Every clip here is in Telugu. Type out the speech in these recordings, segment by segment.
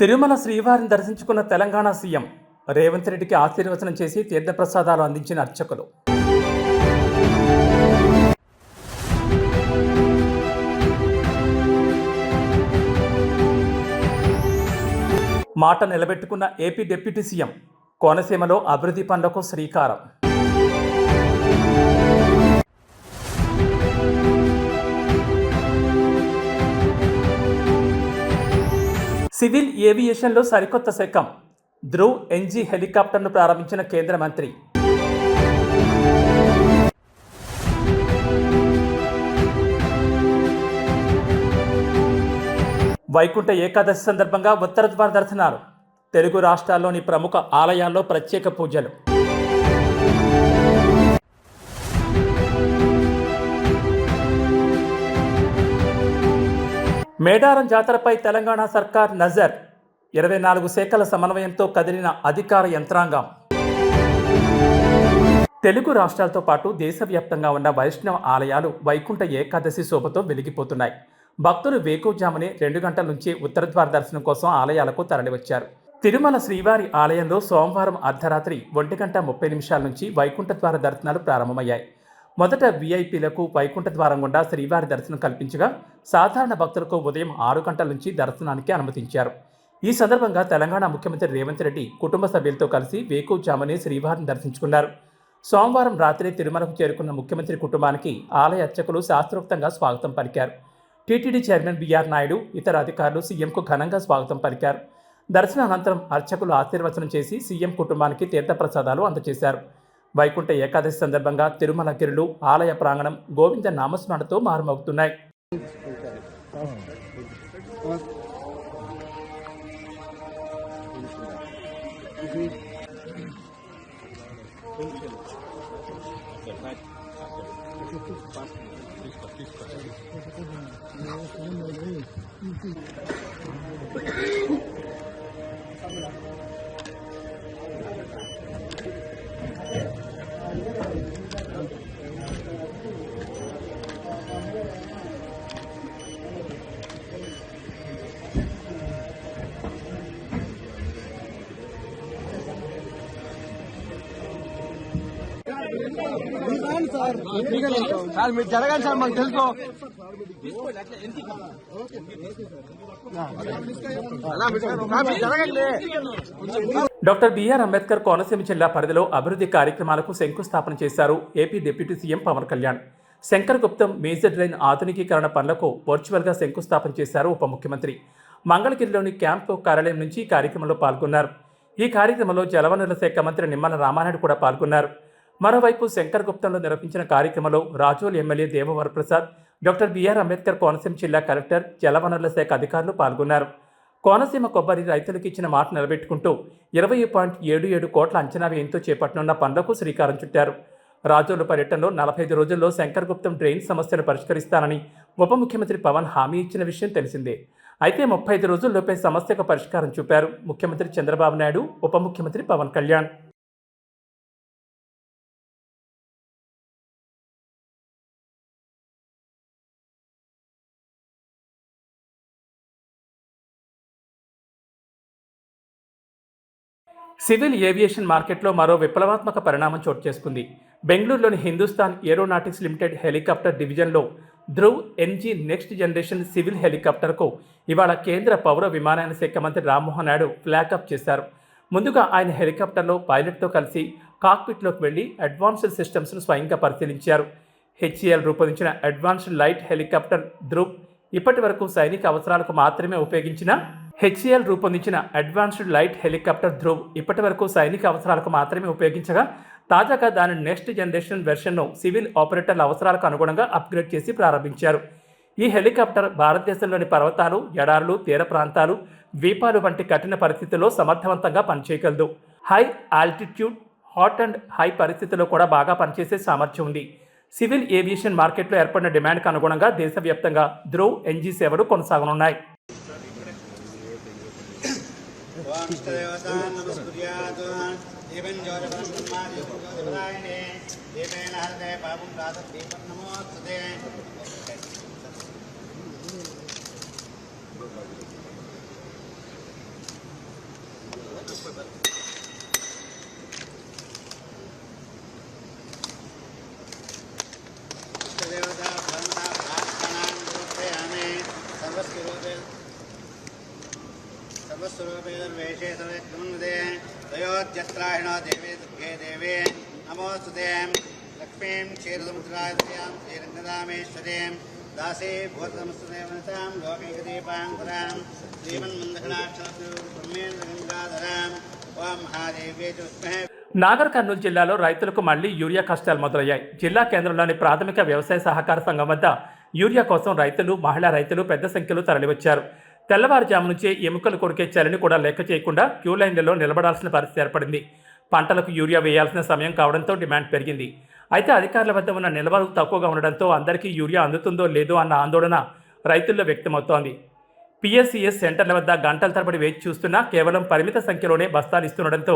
తిరుమల శ్రీవారిని దర్శించుకున్న తెలంగాణ సీఎం రేవంత్ రెడ్డికి ఆశీర్వచనం చేసి తీర్థప్రసాదాలు అందించిన అర్చకులు. మాట నిలబెట్టుకున్న ఏపీ డిప్యూటీ సీఎం కోనసీమలో అభివృద్ధి పనులకు శ్రీకారం. సివిల్ ఏవియేషన్లో సరికొత్త శకం. ధ్రువ్ ఎన్జీ హెలికాప్టర్ను ప్రారంభించిన కేంద్ర మంత్రి. వైకుంఠ ఏకాదశి సందర్భంగా ఉత్తర ద్వార దర్శనాలు. తెలుగు రాష్ట్రాల్లోని ప్రముఖ ఆలయాల్లో ప్రత్యేక పూజలు. మేడారం జాతరపై తెలంగాణ సర్కార్ నజర్. 24 శాఖల సమన్వయంతో కదిలిన అధికార యంత్రాంగం. తెలుగు రాష్ట్రాలతో పాటు దేశవ్యాప్తంగా ఉన్న వైష్ణవ ఆలయాలు వైకుంఠ ఏకాదశి శోభతో వెలిగిపోతున్నాయి. భక్తులు వేకువజామునే 2 గంటల నుంచి ఉత్తర ద్వార దర్శనం కోసం ఆలయాలకు తరలివచ్చారు. తిరుమల శ్రీవారి ఆలయంలో సోమవారం అర్ధరాత్రి 1:30 నుంచి వైకుంఠ ద్వార దర్శనాలు ప్రారంభమయ్యాయి. మొదట వీఐపీలకు వైకుంఠ ద్వారం గుండా శ్రీవారి దర్శనం కల్పించగా సాధారణ భక్తులకు ఉదయం 6 గంటల నుంచి దర్శనానికి అనుమతించారు. ఈ సందర్భంగా తెలంగాణ ముఖ్యమంత్రి రేవంత్ రెడ్డి కుటుంబ సభ్యులతో కలిసి వేకువజామునే శ్రీవారిని దర్శించుకున్నారు. సోమవారం రాత్రి తిరుమలకు చేరుకున్న ముఖ్యమంత్రి కుటుంబానికి ఆలయ అర్చకులు శాస్త్రోక్తంగా స్వాగతం పలికారు. టీటీడీ చైర్మన్ బీఆర్ నాయుడు, ఇతర అధికారులు సీఎంకు ఘనంగా స్వాగతం పలికారు. దర్శనానంతరం అర్చకులు ఆశీర్వచనం చేసి సీఎం కుటుంబానికి తీర్థప్రసాదాలు అందజేశారు. వైకుంఠ ఏకాదశి సందర్భంగా తిరుమల గిరులు, ఆలయ ప్రాంగణం గోవింద నామస్మరణతో మారుమోగుతున్నాయి. సార్ మీరు జరగండి సార్, మాకు తెలుసు. డాక్టర్ బిఆర్ అంబేద్కర్ కోనసీమ జిల్లా పరిధిలో అభివృద్ధి కార్యక్రమాలకు శంకుస్థాపన చేశారు AP deputy CM Pawan Kalyan. Shankar Guptam major drain ఆధునికీకరణ పనులకు వర్చువల్గా శంకుస్థాపన చేశారు ఉప ముఖ్యమంత్రి. మంగళగిరిలోని క్యాంపు కార్యాలయం నుంచి కార్యక్రమంలో పాల్గొన్నారు. ఈ కార్యక్రమంలో జలవనరుల శాఖ మంత్రి నిమ్మల రామానాయుడు కూడా పాల్గొన్నారు. మరోవైపు శంకర్ గుప్తంలో నిర్వహించిన కార్యక్రమంలో Razole MLA Devavaraprasad, doctor BR Ambedkar Konaseema జిల్లా కలెక్టర్, జలవనరుల శాఖ అధికారులు పాల్గొన్నారు. కోనసీమ కొబ్బరి రైతులకు ఇచ్చిన మాట నిలబెట్టుకుంటూ 20.77 కోట్ల అంచనా వ్యయంతో చేపట్టనున్న పనులకు శ్రీకారం చుట్టారు. రాజోలు పర్యటనలో 45 రోజుల్లో శంకర్ గుప్తం డ్రైన్ సమస్యను పరిష్కరిస్తానని ఉప ముఖ్యమంత్రి పవన్ హామీ ఇచ్చిన విషయం తెలిసిందే. అయితే 35 రోజుల్లోపే సమస్యకు పరిష్కారం చూపారు ముఖ్యమంత్రి చంద్రబాబు నాయుడు, ఉప ముఖ్యమంత్రి పవన్ కళ్యాణ్. సివిల్ ఏవియేషన్ మార్కెట్లో మరో విప్లవాత్మక పరిణామం చోటు చేసుకుంది. బెంగళూరులోని హిందుస్థాన్ ఏరోనాటిక్స్ లిమిటెడ్ హెలికాప్టర్ డివిజన్లో Dhruv NG next generation civil హెలికాప్టర్కు ఇవాళ కేంద్ర పౌర విమానయాన శాఖ మంత్రి రామ్మోహన్ నాయుడు ఫ్లాగ్ ఆఫ్ చేశారు. ముందుగా ఆయన హెలికాప్టర్లో పైలట్తో కలిసి కాక్పిట్లోకి వెళ్లి అడ్వాన్స్డ్ సిస్టమ్స్ను స్వయంగా పరిశీలించారు. హెచ్ఏఎల్ రూపొందించిన అడ్వాన్స్డ్ లైట్ హెలికాప్టర్ ధ్రువ్ ఇప్పటి వరకు సైనిక అవసరాలకు మాత్రమే ఉపయోగించిన సైనిక అవసరాలకు మాత్రమే ఉపయోగించగా తాజాగా దాని నెక్స్ట్ జనరేషన్ వెర్షన్ను సివిల్ ఆపరేటర్ల అవసరాలకు అనుగుణంగా అప్గ్రేడ్ చేసి ప్రారంభించారు. ఈ హెలికాప్టర్ భారతదేశంలోని పర్వతాలు, ఎడారులు, తీర ప్రాంతాలు, ద్వీపాలు వంటి కఠిన పరిస్థితుల్లో సమర్థవంతంగా పనిచేయగలదు. High altitude, hot and high పరిస్థితుల్లో కూడా బాగా పనిచేసే సామర్థ్యం ఉంది. సివిల్ ఏవియేషన్ మార్కెట్లో ఏర్పడిన డిమాండ్కు అనుగుణంగా దేశవ్యాప్తంగా ధ్రువ్ ఎన్జీ సేవలు కొనసాగనున్నాయి. सर्वस्वरूपेदर्वेशे सर्वेत्मन्वदे दयोज्यस्त्राहिणो देवी दुर्गे देवी नमोस्तुते लक्ष्मीं क्षीरसमुद्राय दयां श्रीरङ्गदामेश्वरीं दासी भूतमस्तुदेवनतां लोकैकदीपाङ्कुरां श्रीमन्मन्दकटाक्षरस्तु ब्रह्मेन्द्रगङ्गाधरां ओं महादेव्यै च विद्महे. నాగర్ కర్నూలు జిల్లాలో రైతులకు మళ్లీ యూరియా కష్టాలు మొదలయ్యాయి. జిల్లా కేంద్రంలోని ప్రాథమిక వ్యవసాయ సహకార సంఘం వద్ద యూరియా కోసం రైతులు, మహిళా రైతులు పెద్ద సంఖ్యలో తరలివచ్చారు. తెల్లవారుజాము నుంచే ఎముకలు కొరికే చలిని కూడా లెక్క చేయకుండా క్యూ లైన్లలో నిలబడాల్సిన పరిస్థితి ఏర్పడింది. పంటలకు యూరియా వేయాల్సిన సమయం కావడంతో డిమాండ్ పెరిగింది. అయితే అధికారుల వద్ద ఉన్న నిల్వలు తక్కువగా ఉండడంతో అందరికీ యూరియా అందుతుందో లేదో అన్న ఆందోళన రైతుల్లో వ్యక్తమవుతోంది. పిఎస్సిఎస్ సెంటర్ల వద్ద గంటల తరబడి వేచి చూస్తున్నా కేవలం పరిమిత సంఖ్యలోనే బస్తాలు ఇస్తుండడంతో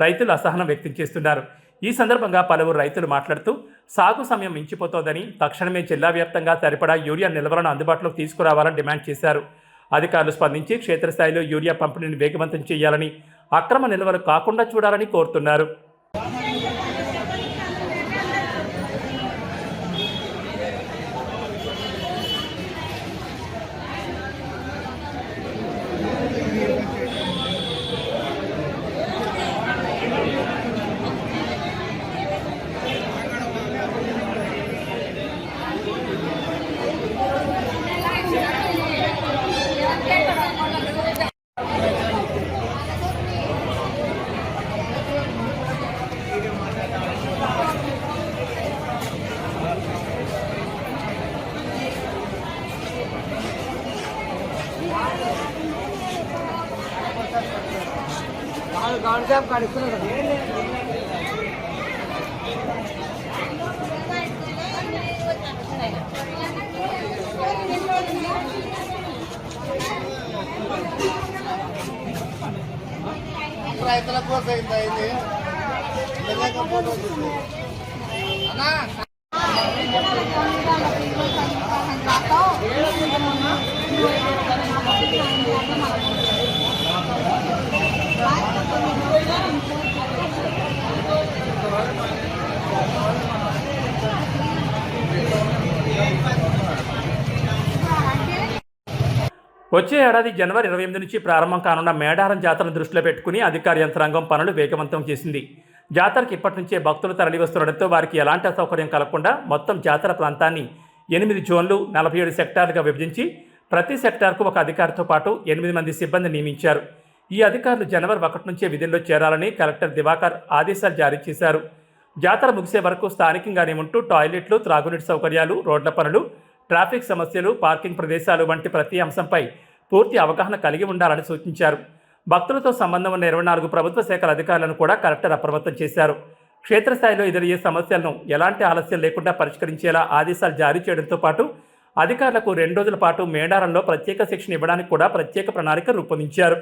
రైతులు అసహనం వ్యక్తం చేస్తున్నారు. ఈ సందర్భంగా పలువురు రైతులు మాట్లాడుతూ సాగు సమయం మించిపోతోందని, తక్షణమే జిల్లా వ్యాప్తంగా సరిపడా యూరియా నిల్వలను అందుబాటులోకి తీసుకురావాలని డిమాండ్ చేశారు. అధికారులు స్పందించి క్షేత్రస్థాయిలో యూరియా పంపిణీని వేగవంతం చేయాలని, అక్రమ నిల్వలు కాకుండా చూడాలని కోరుతున్నారు. రైతుల కోసం అయింది వచ్చే ఏడాది జనవరి 28 నుంచి ప్రారంభం కానున్న మేడారం జాతరను దృష్టిలో పెట్టుకుని అధికార యంత్రాంగం పనులు వేగవంతం చేసింది. జాతరకి ఇప్పటి నుంచే భక్తులు తరలివస్తుండడంతో వారికి ఎలాంటి అసౌకర్యం కలగకుండా మొత్తం జాతర ప్రాంతాన్ని 8 జోన్లు 47 సెక్టార్లుగా విభజించి ప్రతి సెక్టార్కు ఒక అధికారితో పాటు 8 మంది సిబ్బంది నియమించారు. ఈ అధికారులు జనవరి 1 నుంచే విధుల్లో చేరాలని కలెక్టర్ దివాకర్ ఆదేశాలు జారీ చేశారు. జాతర ముగిసే వరకు స్థానికంగానే ఉంటూ టాయిలెట్లు, త్రాగునీటి సౌకర్యాలు, రోడ్ల పనులు, ట్రాఫిక్ సమస్యలు, పార్కింగ్ ప్రదేశాలు వంటి ప్రతి అంశంపై పూర్తి అవగాహన కలిగి ఉండాలని సూచించారు. భక్తులతో సంబంధం ఉన్న 24 ప్రభుత్వ శాఖల అధికారులను కూడా కలెక్టర్ అప్రమత్తం చేశారు. క్షేత్రస్థాయిలో ఎదురయ్యే సమస్యలను ఎలాంటి ఆలస్యం లేకుండా పరిష్కరించేలా ఆదేశాలు జారీ చేయడంతో పాటు అధికారులకు 2 రోజుల పాటు మేడారంలో ప్రత్యేక శిక్షణ ఇవ్వడానికి కూడా ప్రత్యేక ప్రణాళిక రూపొందించారు.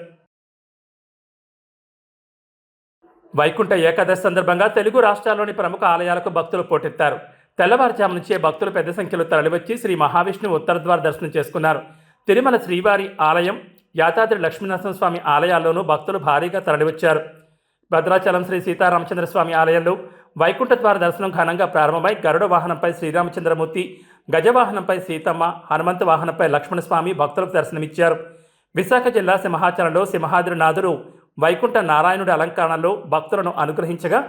వైకుంఠ ఏకాదశి సందర్భంగా తెలుగు రాష్ట్రాల్లోని ప్రముఖ ఆలయాలకు భక్తులు పోటెత్తారు. తెల్లవారుజాము నుంచే భక్తులు పెద్ద సంఖ్యలో తరలివచ్చి శ్రీ మహావిష్ణువు ఉత్తరద్వార దర్శనం చేసుకున్నారు. తిరుమల శ్రీవారి ఆలయం, యాదాద్రి లక్ష్మీనరసింహస్వామి ఆలయాల్లోనూ భక్తులు భారీగా తరలివచ్చారు. భద్రాచలం శ్రీ సీతారామచంద్రస్వామి ఆలయంలో వైకుంఠ ద్వార దర్శనం ఘనంగా ప్రారంభమై గరుడ వాహనంపై శ్రీరామచంద్రమూర్తి, గజవాహనంపై సీతమ్మ, హనుమంత వాహనంపై లక్ష్మణస్వామి భక్తులకు దర్శనమిచ్చారు. విశాఖ జిల్లా సింహాచలంలో సింహాద్రినాథుడు వైకుంఠ నారాయణుడి అలంకరణలో భక్తులను అనుగ్రహించగా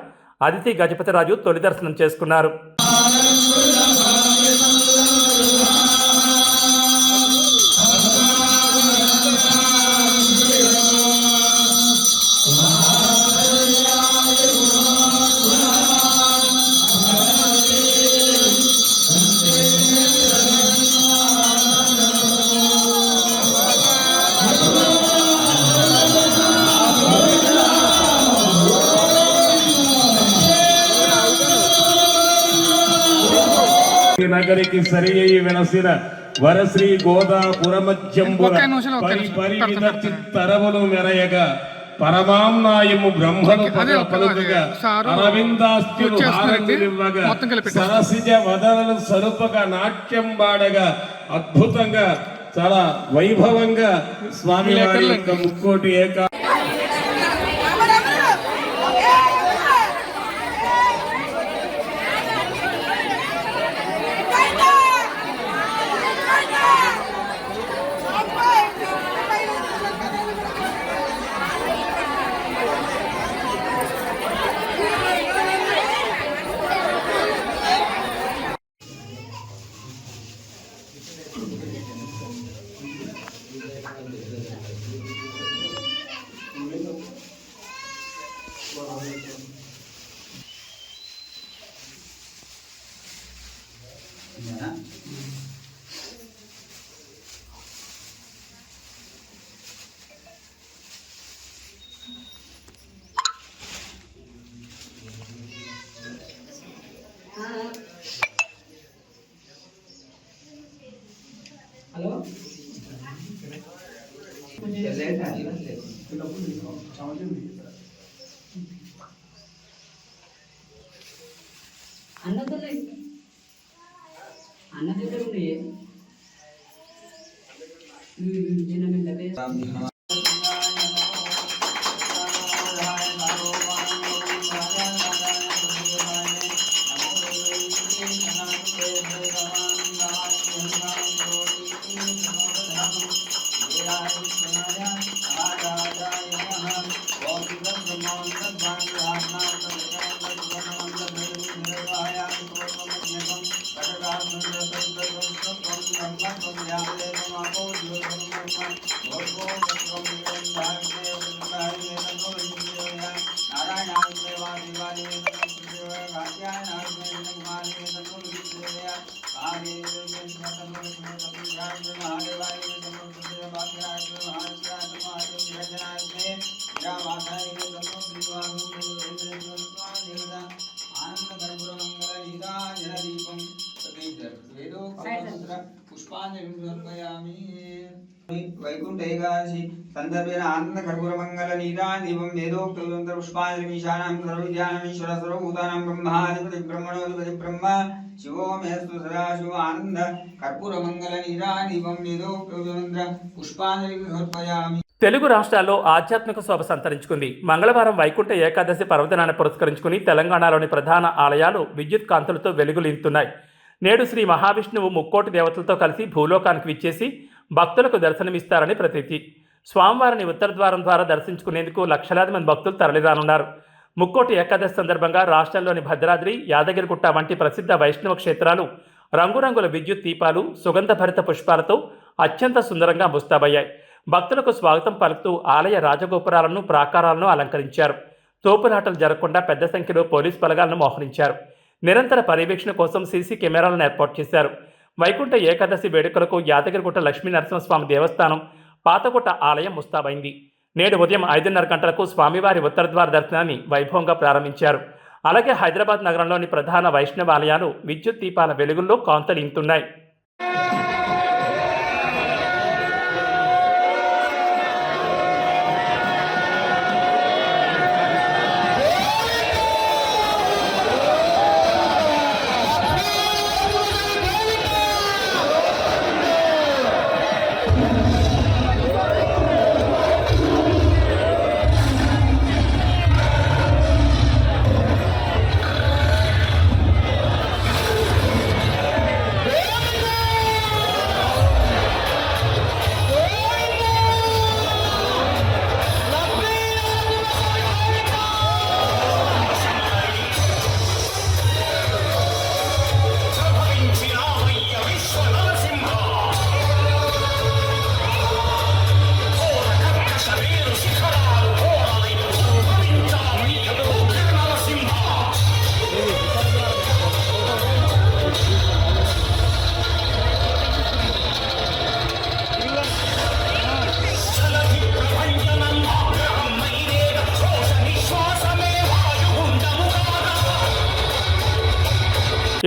అదితి గజపతిరాజు తొలి దర్శనం చేసుకున్నారు. నగరికి సరి అయి వెలసిన వరశ్రీ గోదాపురమధ్యంబుల పరివిధ చిత్తరవులు మెరయగా పరమాంనాయము బ్రహ్మను పలుకగా అరవిందాస్త్యులు హారతులివ్వగా సరసిజ వదనలు సరుపగా నాట్యం బాడగా అద్భుతంగా చాలా వైభవంగా స్వామివారి యొక్క ముక్కోటి హలో అన్నది చిన్న వైకుంఠ ఏకాదశి సందర్భేన ఆనంద కర్పూర మంగళ నీరాదీపం వేదోక్త పుష్పాంజలిమీశానాం సర్వవిద్యానామీశ్వర సర్వభూతానాం బ్రహ్మాధిపతి బ్రహ్మణోధిపతి బ్రహ్మ శివో మేస్తు సదాశివ ఆనంద కర్పూర మంగళ నీరాదీపం వేదోక్త పుష్పాంజలి సమర్పయామి. తెలుగు రాష్ట్రాల్లో ఆధ్యాత్మిక శోభ సంతరించుకుంది. మంగళవారం వైకుంఠ ఏకాదశి పర్వదినాన్ని పురస్కరించుకుని తెలంగాణలోని ప్రధాన ఆలయాలు విద్యుత్ కాంతులతో వెలుగులింతున్నాయి. నేడు శ్రీ మహావిష్ణువు ముక్కోటి దేవతలతో కలిసి భూలోకానికి విచ్చేసి భక్తులకు దర్శనమిస్తారని ప్రతీతి. స్వామివారిని ఉత్తర ద్వారం ద్వారా దర్శించుకునేందుకు లక్షలాది మంది భక్తులు తరలిరానున్నారు. ముక్కోటి ఏకాదశి సందర్భంగా రాష్ట్రంలోని భద్రాద్రి, యాదగిరిగుట్ట వంటి ప్రసిద్ధ వైష్ణవ క్షేత్రాలు రంగురంగుల విద్యుత్ దీపాలు, సుగంధభరిత పుష్పాలతో అత్యంత సుందరంగా ముస్తాబయ్యాయి. భక్తులకు స్వాగతం పలుకుతూ ఆలయ రాజగోపురాలను, ప్రాకారాలను అలంకరించారు. తోపులాటలు జరగకుండా పెద్ద సంఖ్యలో పోలీసు బలగాలను మోహరించారు. నిరంతర పర్యవేక్షణ కోసం సీసీ కెమెరాలను ఏర్పాటు చేశారు. వైకుంఠ ఏకాదశి వేడుకలకు యాదగిరిగుట్ట లక్ష్మీ నరసింహస్వామి దేవస్థానం, పాతగుట్ట ఆలయం ముస్తాబైంది. నేడు ఉదయం 5:30 గంటలకు స్వామివారి ఉత్తరద్వార దర్శనాన్ని వైభవంగా ప్రారంభించారు. అలాగే హైదరాబాద్ నగరంలోని ప్రధాన వైష్ణవ ఆలయాలు విద్యుత్ దీపాల వెలుగుల్లో కాంతులింతున్నాయి.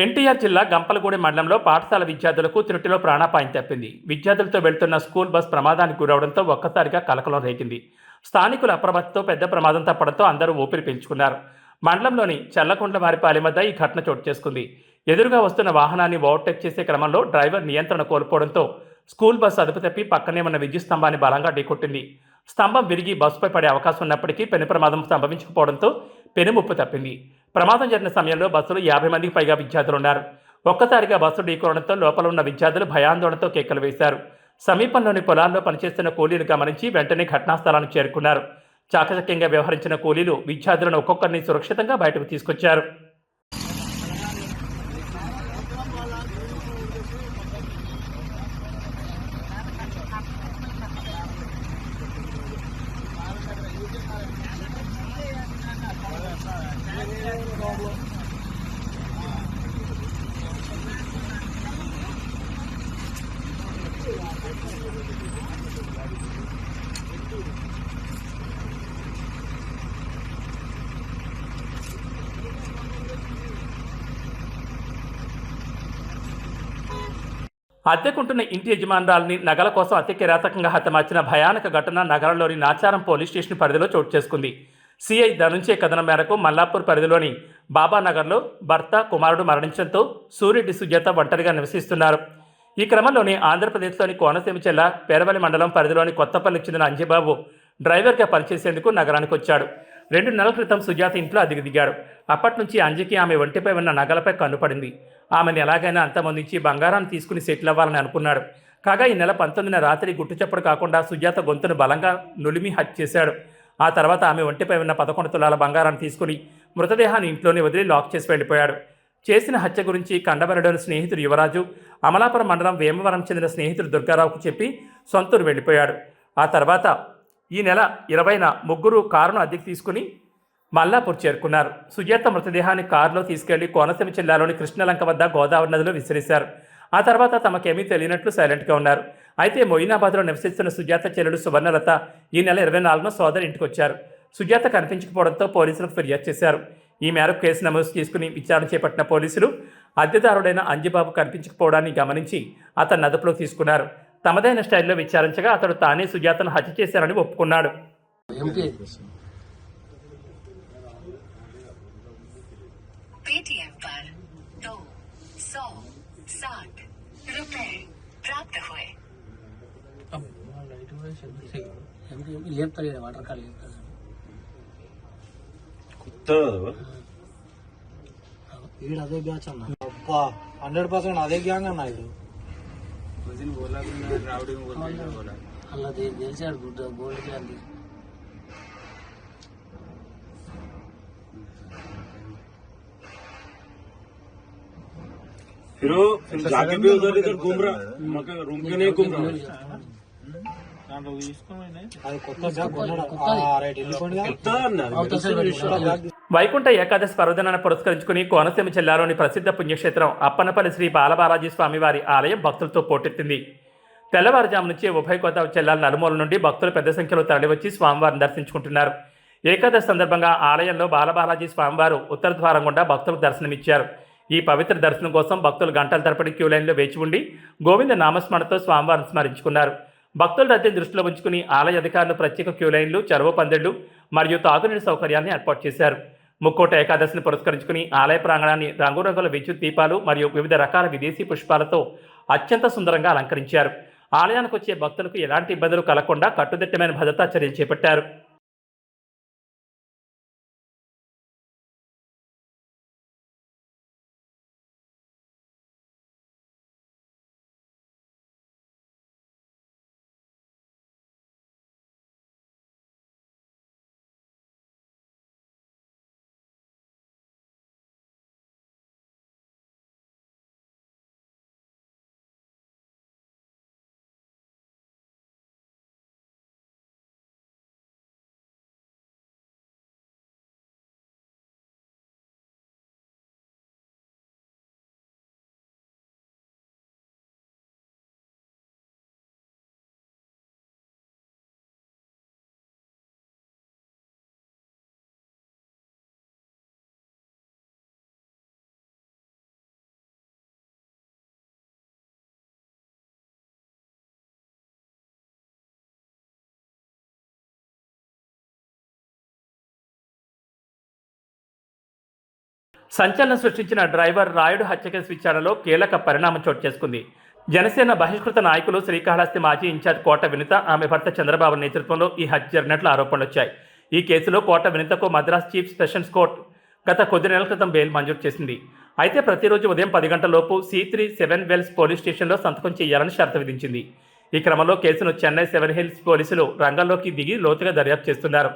ఎన్టీఆర్ జిల్లా గంపలగూడెం మండలంలో పాఠశాల విద్యార్థులకు త్రుటిలో ప్రాణాపాయం తప్పింది. విద్యార్థులతో వెళ్తున్న స్కూల్ బస్ ప్రమాదానికి గురవడంతో ఒక్కసారిగా కలకలం రేగింది. స్థానికుల అప్రమత్తతో పెద్ద ప్రమాదం తప్పడంతో అందరూ ఊపిరి పీల్చుకున్నారు. మండలంలోని చల్లకొండవారిపాలెం వద్ద ఈ ఘటన చోటు చేసుకుంది. ఎదురుగా వస్తున్న వాహనాన్ని ఓవర్టేక్ చేసే క్రమంలో డ్రైవర్ నియంత్రణ కోల్పోవడంతో స్కూల్ బస్సు అదుపు తప్పి పక్కనే ఉన్న విద్యుత్ స్తంభాన్ని బలంగా ఢీకొట్టింది. స్తంభం విరిగి బస్సుపై పడే అవకాశం ఉన్నప్పటికీ పెను ప్రమాదం సంభవించకపోవడంతో పెనుముప్పు తప్పింది. ప్రమాదం జరిగిన సమయంలో బస్సులో 50 మందికి పైగా విద్యార్థులున్నారు. ఒక్కసారిగా బస్సు ఢీకొనడంతో లోపల ఉన్న విద్యార్థులు భయాందోళనతో కేకలు వేశారు. సమీపంలోని పొలాల్లో పనిచేస్తున్న కూలీలు గమనించి వెంటనే ఘటనా స్థలానికి చేరుకున్నారు. చాకచక్యంగా వ్యవహరించిన కూలీలు విద్యార్థులను ఒక్కొక్కరిని సురక్షితంగా బయటకు తీసుకొచ్చారు. అద్దెకుంటున్న ఇంటి యజమానురాలిని నగల కోసం అతి కిరాతకంగా హతమార్చిన భయానక ఘటన నగరంలోని నాచారం పోలీస్ స్టేషన్ పరిధిలో చోటు చేసుకుంది. సిఐ ధనుంచే కథనం మేరకు మల్లాపూర్ పరిధిలోని బాబానగర్లో భర్త కుమారుడు మరణించడంతో సూర్యరెడ్డి సుజాత ఒంటరిగా నివసిస్తున్నారు. ఈ క్రమంలోనే ఆంధ్రప్రదేశ్లోని కోనసీమ జిల్లా పేరవలి మండలం పరిధిలోని కొత్తపల్లికి చెందిన అంజిబాబు డ్రైవర్గా పనిచేసేందుకు నగరానికి వచ్చాడు. 2 నెలల క్రితం సుజాత ఇంట్లో అద్దెకు దిగాడు. అప్పటి నుంచి అంజికి ఆమె ఒంటిపై ఉన్న నగలపై కన్నుపడింది. ఆమెను ఎలాగైనా అంతమొందించి బంగారాన్ని తీసుకుని సెటిల్ అవ్వాలని అనుకున్నాడు. కాగా ఈ నెల 19న రాత్రి గుట్టుచప్పుడు కాకుండా సుజాత గొంతును బలంగా నులిమి హత్య చేశాడు. ఆ తర్వాత ఆమె ఒంటిపై ఉన్న 11 తులాల బంగారాన్ని తీసుకుని మృతదేహాన్ని ఇంట్లోనే వదిలి లాక్ చేసి వెళ్ళిపోయాడు. చేసిన హత్య గురించి కండబెరడోని స్నేహితుడు యువరాజు, అమలాపురం మండలం వేమవరం చెందిన స్నేహితుడు దుర్గారావుకు చెప్పి సొంతూరు వెళ్ళిపోయాడు. ఆ తర్వాత ఈ నెల 20న ముగ్గురు కారును అద్దెకు తీసుకుని మల్లాపూర్ చేరుకున్నారు. సుజాత మృతదేహాన్ని కారులో తీసుకెళ్లి కోనసీమ జిల్లాలోని కృష్ణలంక వద్ద గోదావరి నదిలో విసిరేశారు. ఆ తర్వాత తమకేమీ తెలియనట్లు సైలెంట్గా ఉన్నారు. అయితే మొయినాబాద్లో నివసిస్తున్న సుజాత చెల్లెలు సువర్ణలత ఈ నెల 24న సోదరి ఇంటికి వచ్చారు. సుజాత కనిపించకపోవడంతో పోలీసులకు ఫిర్యాదు చేశారు. ఈ మేరకు కేసు నమోదు చేసుకుని విచారణ చేపట్టిన పోలీసులు అద్దెదారుడైన అంజిబాబు కనిపించకపోవడాన్ని గమనించి అతన్ని అదుపులోకి తీసుకున్నారు. తమదైన స్టైల్లో విచారించగా అతడు తానే సుజాతను హత్య చేశారని ఒప్పుకున్నాడు. पेटीएम पर 260 रुपए प्राप्त हुए। వాటర్ కార్డ్ వీడు అదే బ్యాచ్ అన్న. అబ్బా 100% అదే గ్యాంగ్ అన్న. ఇది అలా తెలిసాడు గోల్డ్ గ్యాంగ్. फिर वो जाके भी उधर इधर घूम रहा, मगर रूम के नहीं घूम रहा. అది కొత్త బ్యాగ్ కొన్నాడు. రైట్ వెళ్ళిపోయింది. వైకుంఠ ఏకాదశి పర్వదినాన్ని పురస్కరించుకుని కోనసీమ జిల్లాలోని ప్రసిద్ధ పుణ్యక్షేత్రం అప్పన్నపల్లి శ్రీ బాలబాలాజీ స్వామివారి ఆలయం భక్తులతో పోటెత్తింది. తెల్లవారుజాము నుంచి ఉభయ గోదావరి జిల్లాల నలుమూల నుండి భక్తులు పెద్ద సంఖ్యలో తరలివచ్చి స్వామివారిని దర్శించుకుంటున్నారు. ఏకాదశి సందర్భంగా ఆలయంలో బాలబాలాజీ స్వామివారు ఉత్తర ద్వారం గుండా భక్తులకు దర్శనమిచ్చారు. ఈ పవిత్ర దర్శనం కోసం భక్తులు గంటల తరబడి క్యూ లైన్లో వేచి ఉండి గోవింద నామస్మరణతో స్వామివారిని స్మరించుకున్నారు. భక్తుల రద్దీని దృష్టిలో ఉంచుకుని ఆలయ అధికారులు ప్రత్యేక క్యూ లైన్లు, చెరువు పందిళ్లు మరియు తాగునీటి సౌకర్యాన్ని ఏర్పాటు చేశారు. ముక్కోట ఏకాదశిని పురస్కరించుకుని ఆలయ ప్రాంగణాన్ని రంగురంగుల విద్యుత్ దీపాలు మరియు వివిధ రకాల విదేశీ పుష్పాలతో అత్యంత సుందరంగా అలంకరించారు. ఆలయానికి వచ్చే భక్తులకు ఎలాంటి ఇబ్బందులు కలగకుండా కట్టుదిట్టమైన భద్రతా చర్యలు చేపట్టారు. సంచలనం సృష్టించిన డ్రైవర్ రాయుడు హత్య కేసు విచారణలో కీలక పరిణామం చోటు చేసుకుంది. జనసేన బహిష్కృత నాయకులు శ్రీకాళహస్తి మాజీ ఇన్ఛార్జ్ కోట వినిత, ఆమె భర్త చంద్రబాబు నేతృత్వంలో ఈ హత్య జరిగినట్లు ఆరోపణలు వచ్చాయి. ఈ కేసులో కోట వినితకు మద్రాస్ చీఫ్ సెషన్స్ కోర్టు గత కొద్ది నెలల క్రితం బెయిల్ మంజూరు చేసింది. అయితే ప్రతిరోజు ఉదయం 10 గంటలలోపు C3 7 వెల్స్ పోలీస్ స్టేషన్లో సంతకం చేయాలని షరతు విధించింది. ఈ క్రమంలో కేసును చెన్నై 7 హిల్స్ పోలీసులు రంగంలోకి దిగి లోతుగా దర్యాప్తు చేస్తున్నారు.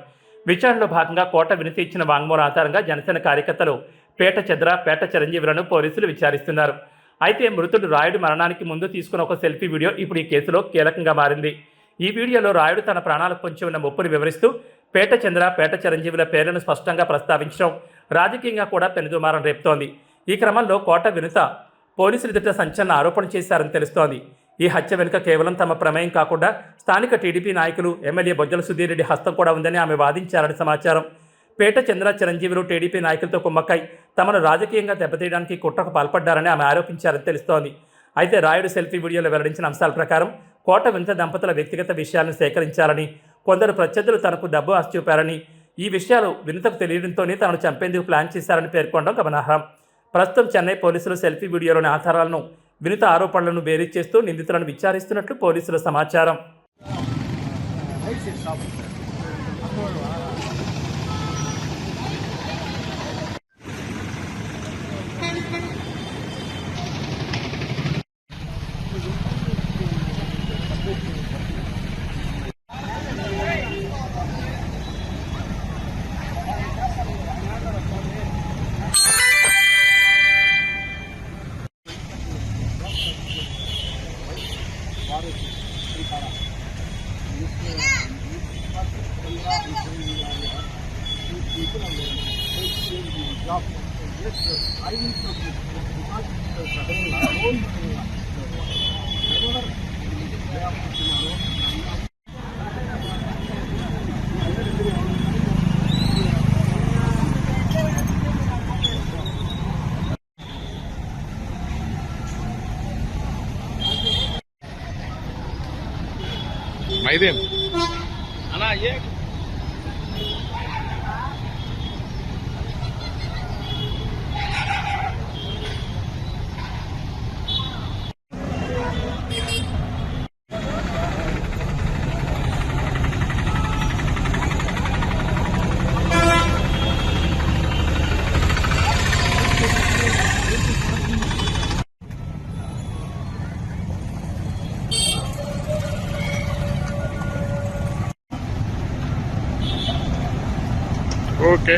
విచారణలో భాగంగా కోట వినిత ఇచ్చిన వాంగ్మూలం ఆధారంగా జనసేన కార్యకర్తలు పేట చంద్ర, పేట చిరంజీవులను పోలీసులు విచారిస్తున్నారు. అయితే మృతుడు రాయుడు మరణానికి ముందు తీసుకున్న ఒక సెల్ఫీ వీడియో ఇప్పుడు ఈ కేసులో కీలకంగా మారింది. ఈ వీడియోలో రాయుడు తన ప్రాణాలకు పొంచి ఉన్న ముప్పును వివరిస్తూ పేట చంద్ర, పేట చిరంజీవుల పేర్లను స్పష్టంగా ప్రస్తావించడం రాజకీయంగా కూడా పెనుదుమారం రేపుతోంది. ఈ క్రమంలో కోట వినిత పోలీసులు ఎదుట సంచలన ఆరోపణ చేశారని తెలుస్తోంది. ఈ హత్య వెనుక కేవలం తమ ప్రమేయం కాకుండా స్థానిక టీడీపీ నాయకులు ఎమ్మెల్యే బొజ్జల సుధీర్ రెడ్డి హస్తం కూడా ఉందని ఆమె వాదించారని సమాచారం. పేట చంద్ర చిరంజీవులు టీడీపీ నాయకులతో కుమ్మక్కై తమను రాజకీయంగా దెబ్బతీయడానికి కుట్రకు పాల్పడ్డారని ఆమె ఆరోపించారని తెలుస్తోంది. అయితే రాయుడు సెల్ఫీ వీడియోలో వెల్లడించిన అంశాల ప్రకారం కోట వింత దంపతుల వ్యక్తిగత విషయాలను సేకరించాలని, కొందరు ప్రత్యర్థులు తనకు డబ్బు ఆశ చూపారని, ఈ విషయాలు వినుతకు తెలియడంతోనే తనను చంపేందుకు ప్లాన్ చేశారని పేర్కొనడం గమనార్హం. ప్రస్తుతం చెన్నై పోలీసులు సెల్ఫీ వీడియోలోని ఆధారాలను, వినుత ఆరోపణలను బేరీజ్ చేస్తూ నిందితులను విచారిస్తున్నట్లు పోలీసుల సమాచారం. మైదేం అన్నా ఏ ఓకే